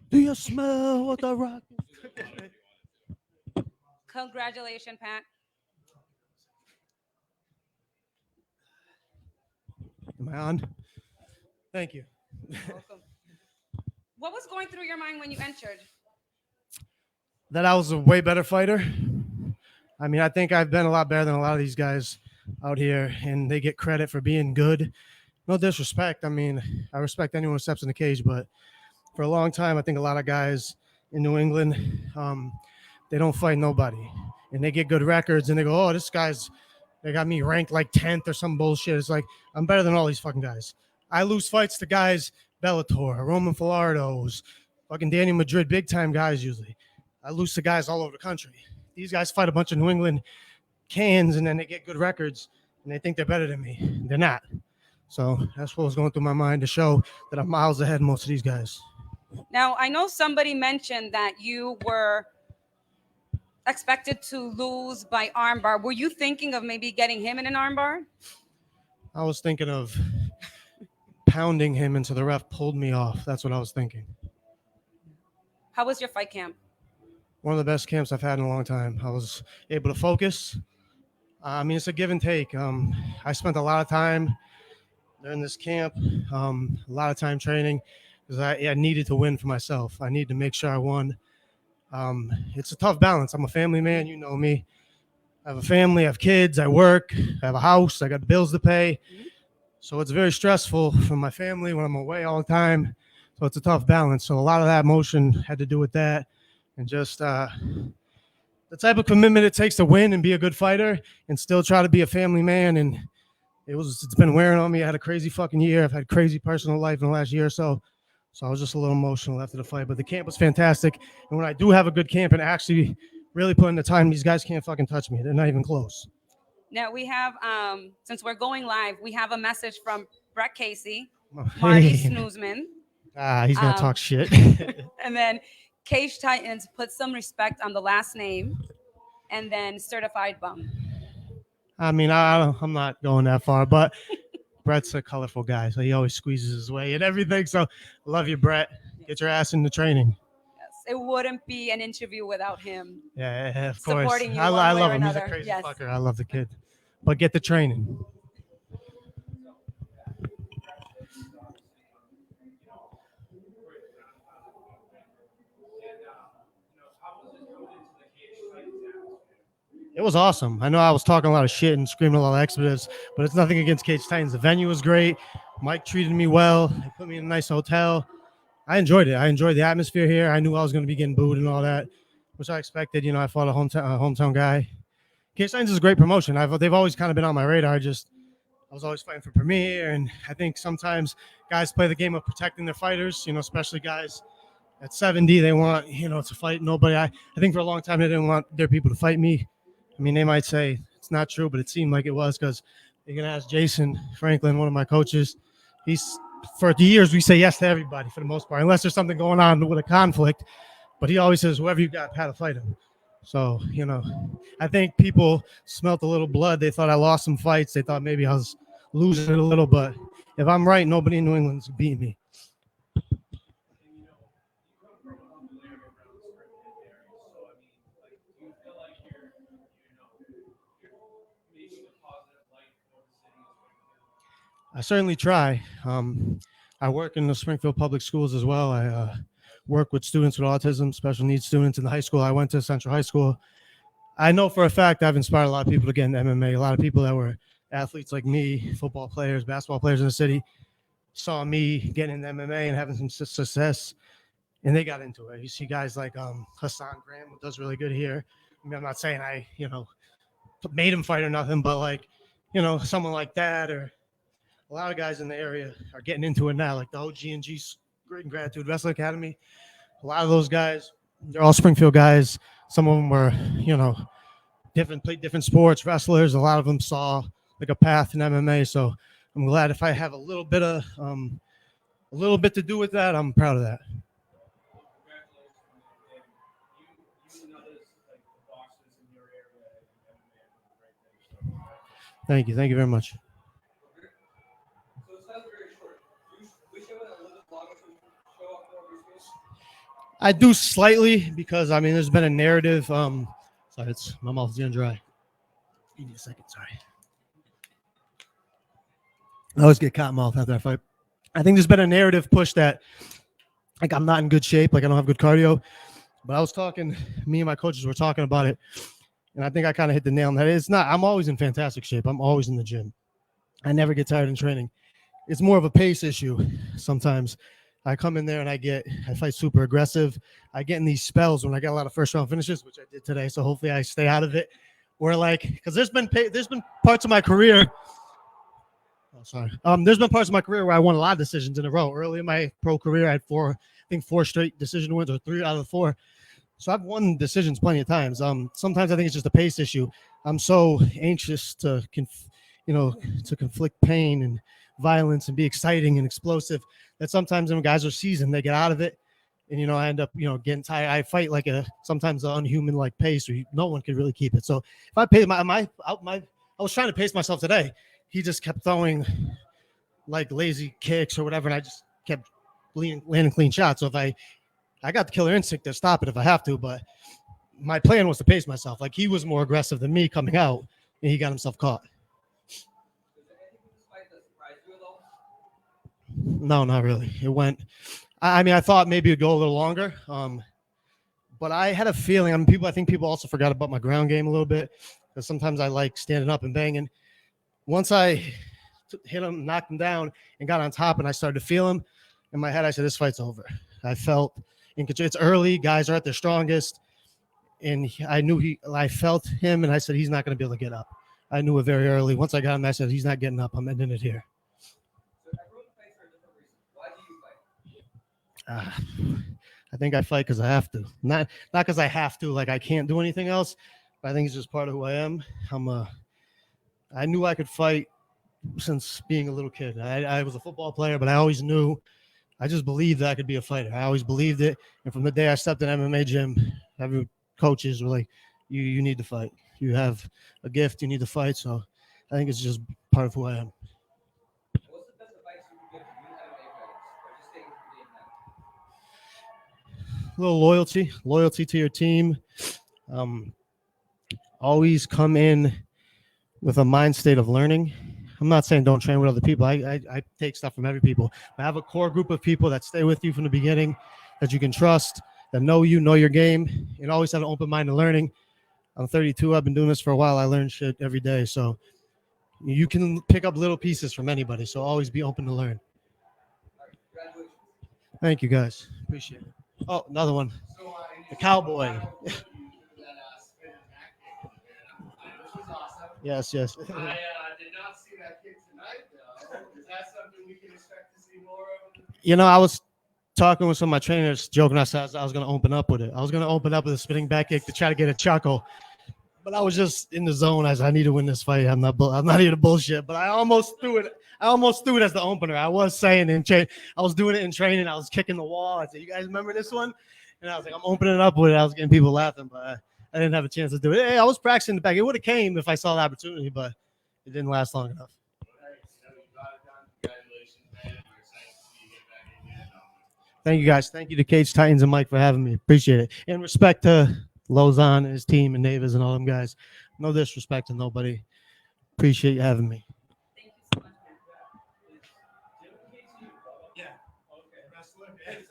Do you smell what the rock? Congratulations, Pat. Am I on? Thank you. Welcome. What was going through your mind when you entered? That I was a way better fighter. I mean, I think I've been a lot better than a lot of these guys out here, and they get credit for being good. No disrespect. I mean, I respect anyone who steps in the cage, but for a long time, I think a lot of guys in New England, they don't fight nobody, and they get good records, and they go, "Oh, this guy's they got me ranked like 10th or some bullshit." It's like I'm better than all these fucking guys. I lose fights to guys Bellator, Roman Falardo's, fucking Danny Madrid, big time guys usually. I lose to guys all over the country. These guys fight a bunch of New England cans, and then they get good records, and they think they're better than me. They're not. So that's what was going through my mind to show that I'm miles ahead of most of these guys. Now, I know somebody mentioned that you were expected to lose by armbar. Were you thinking of maybe getting him in an armbar? I was thinking of pounding him until the ref pulled me off. That's what I was thinking. How was your fight camp? One of the best camps I've had in a long time. I was able to focus. I mean, it's a give and take. I spent a lot of time during this camp, a lot of time training because I needed to win for myself. I needed to make sure I won. It's a tough balance. I'm a family man. You know me. I have a family. I have kids. I work. I have a house. I got bills to pay. So it's very stressful for my family when I'm away all the time. So it's a tough balance. So a lot of that emotion had to do with that, and just the type of commitment it takes to win and be a good fighter and still try to be a family man. And it's been wearing on me. I had a crazy fucking year. I've had crazy personal life in the last year or so. So I was just a little emotional after the fight. But the camp was fantastic. And when I do have a good camp and actually really put in the time, these guys can't fucking touch me. They're not even close. Now we have, since we're going live, we have a message from Brett Casey, Oh, Marty hey. Snoozman, He's gonna Um, talk shit. and then Cage Titans put some respect on the last name, and then Certified Bum. I mean, I'm not going that far, but Brett's a colorful guy, so he always squeezes his way and everything. So, I love you, Brett. Get your ass into training. Yes, it wouldn't be an interview without him Yeah, of course. supporting you I one way love or him. He's a another. crazy Yes. fucker. I love the kid. But get the training. It was awesome. I know I was talking a lot of shit and screaming a lot of expletives, but it's nothing against Cage Titans. The venue was great. Mike treated me well. He put me in a nice hotel. I enjoyed it. I enjoyed the atmosphere here. I knew I was going to be getting booed and all that, which I expected. You know, I fought a hometown guy. Cage Titans is a great promotion. They've always kind of been on my radar. I was always fighting for Premier, and I think sometimes guys play the game of protecting their fighters. You know, especially guys at 70, they want to fight nobody. I think for a long time they didn't want their people to fight me. I mean, they might say it's not true, but it seemed like it was because you can ask Jason Franklin, one of my coaches. He's for years we say yes to everybody for the most part, unless there's something going on with a conflict. But he always says, whoever you got, Pat, to fight him. So, I think people smelt a little blood. They thought I lost some fights. They thought maybe I was losing it a little. But if I'm right, nobody in New England's beat me. I certainly try. I work in the Springfield Public Schools as well. I work with students with autism, special needs students in the high school. I went to Central High School. I know for a fact I've inspired a lot of people to get into MMA. A lot of people that were athletes like me, football players, basketball players in the city, saw me getting into MMA and having some success, and they got into it. You see guys like Hassan Graham, who does really good here. I mean, I'm not saying I, made him fight or nothing, but like, someone like that, or a lot of guys in the area are getting into it now, like the OG&G Great and Gratitude Wrestling Academy. A lot of those guys, they're all Springfield guys. Some of them were, played different sports, wrestlers. A lot of them saw like a path in MMA. So I'm glad if I have a little bit to do with that. I'm proud of that. Thank you. Thank you very much. I do slightly because I mean there's been a narrative. Sorry, it's my mouth's getting dry. Give me a second. Sorry. I always get cotton mouth after I fight. I think there's been a narrative push that like I'm not in good shape, like I don't have good cardio. But I was talking, me and my coaches were talking about it, and I think I kind of hit the nail on the head. It's not. I'm always in fantastic shape. I'm always in the gym. I never get tired in training. It's more of a pace issue sometimes. I come in there and I fight super aggressive. I get in these spells when I get a lot of first round finishes, which I did today. So hopefully I stay out of it. Where like, because there's been parts of my career. Oh, sorry. There's been parts of my career where I won a lot of decisions in a row. Early in my pro career, I had four straight decision wins, or 3 out of the 4. So I've won decisions plenty of times. Sometimes I think it's just a pace issue. I'm so anxious to conflict pain and violence and be exciting and explosive that sometimes when guys are seasoned, they get out of it. And, I end up, getting tired. I fight like sometimes an unhuman like pace where no one can really keep it. So if I pace I was trying to pace myself today. He just kept throwing like lazy kicks or whatever. And I just kept landing clean shots. So if I got the killer instinct to stop it if I have to, but my plan was to pace myself. Like he was more aggressive than me coming out and he got himself caught. No, not really. It went. I mean, I thought maybe it'd go a little longer. But I had a feeling. I think people also forgot about my ground game a little bit because sometimes I like standing up and banging. Once I hit him, knocked him down, and got on top, and I started to feel him in my head, I said, "This fight's over." I felt in control. It's early. Guys are at their strongest, and I felt him, and I said, "He's not going to be able to get up." I knew it very early. Once I got him, I said, "He's not getting up. I'm ending it here." I think I fight because I have to, not because I have to, like I can't do anything else. But I think it's just part of who I am. I knew I could fight since being a little kid. I was a football player, but I always knew. I just believed that I could be a fighter. I always believed it. And from the day I stepped in MMA gym, every coaches were like, "You need to fight. You have a gift. You need to fight." So I think it's just part of who I am. A little loyalty to your team. Always come in with a mind state of learning. I'm not saying don't train with other people. I take stuff from every people. I have a core group of people that stay with you from the beginning, that you can trust, that know your game, and always have an open mind to learning. I'm 32. I've been doing this for a while. I learn shit every day. So you can pick up little pieces from anybody. So always be open to learn. Thank you, guys. Appreciate it. Oh, another one. The cowboy. Yes. I did not see that kick tonight, though. Is that something we can expect to see more of? I was talking with some of my trainers, joking. I said I was going to open up with it. I was going to open up with a spinning back kick to try to get a chuckle. But I was just in the zone as I need to win this fight. I'm not here to bullshit, but I almost threw it. As the opener. I was saying I was doing it in training. I was kicking the wall. I said, "You guys remember this one?" And I was like, "I'm opening it up with it." I was getting people laughing, but I didn't have a chance to do it. Hey, I was practicing the back. It would have came if I saw the opportunity, but it didn't last long enough. Thank you, guys. Thank you to Cage Titans and Mike for having me. Appreciate it. And respect to Lozon and his team and Davis and all them guys. No disrespect to nobody. Appreciate you having me. Thank you so much. Yeah. Okay.